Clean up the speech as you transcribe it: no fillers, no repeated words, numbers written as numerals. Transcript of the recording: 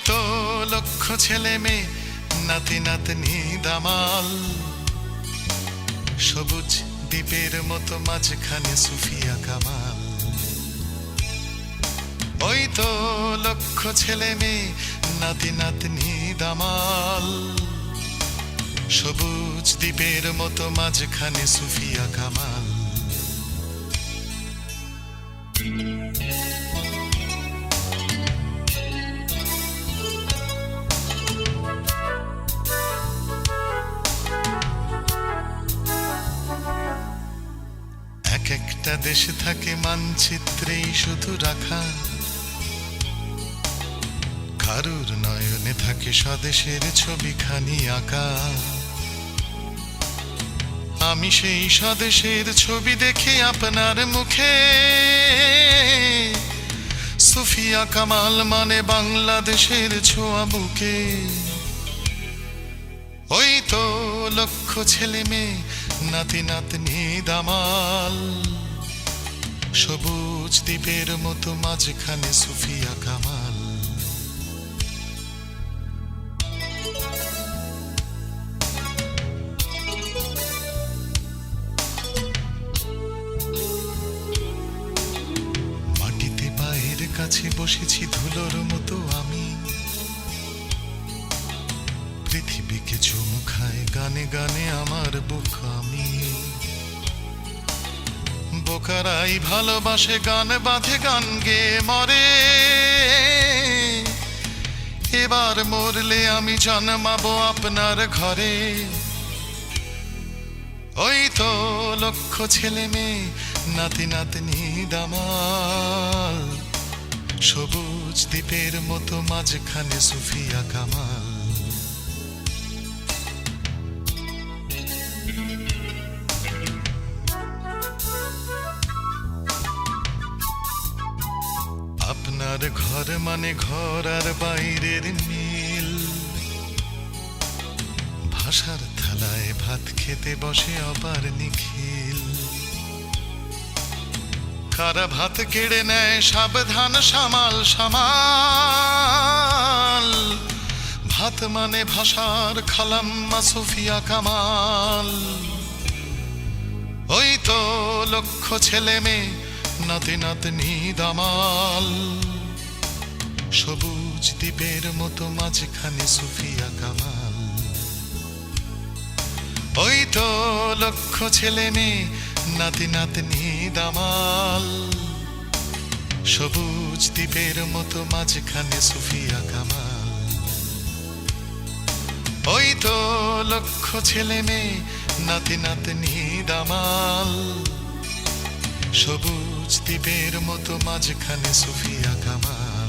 তো লক্ষ ছেলে মেয়ে, নাতি নাতনি দামাল, সবুজ দ্বীপের মতো মাঝখানে সুফিয়া কামাল। ওই তো লক্ষ ছেলে মেয়ে, নাতি নাতনি দামাল, সবুজ দ্বীপের মতো মাঝখানে সুফিয়া কামাল। এক একটা দেশে থাকে মানচিত্রেই শুধু রাখা, কারুর নয়নে থাকে স্বদেশের ছবিখানি আঁকা। আমি সেই স্বদেশের ছবি দেখি আপনার মুখে, সুফিয়া কামাল মানে বাংলাদেশের ছোঁয়া বুকে। ওই তো লক্ষ ছেলে মেয়ে, নাতি নাতনি দামাল, সবুজ দ্বীপের মতো মাঝখানে সুফিয়া কামাল। মাটিতে পায়ের কাছে বসেছি ধুলোর মতো আমি, পৃথিবীকে চুমু খায় গানে গানে আমার বুক। আমি বোকারাই ভালোবাসে গান বাঁধে, গান গেয়ে মরে। এবার মরলে আমি জন্মাবো আপনার ঘরে। ওই তো লক্ষ ছেলে মেয়ে, নাতি নাতনি দামাল, সবুজ দ্বীপের মতো মাঝখানে সুফিয়া কামাল। আপনার ঘর মানে ঘর আর বাইরের মিল, ভাষার থালায় ভাত খেতে বসে আবার নিখিল। কারা ভাত কেড়ে নেয় সাবধান সামাল সামাল, ভাত মানে ভাষার খালাম্মা সুফিয়া কামাল। ওই তো লক্ষ ছেলে মেয়ে, নাতি নাতনি দামাল, সবুজ দ্বীপের মতো মাঝখানে সুফিয়া কামাল। ওই তো লক্ষ ছেলে মেয়ে, নাতি নাতনি দামাল, সবুজ দ্বীপের মতো মাঝখানে সুফিয়া কামাল। ওই তো লক্ষ ছেলে মেয়ে, নাতি নাতনি দামাল, সবুজ দ্বীপের মতো মাঝখানে সুফিয়া কামাল।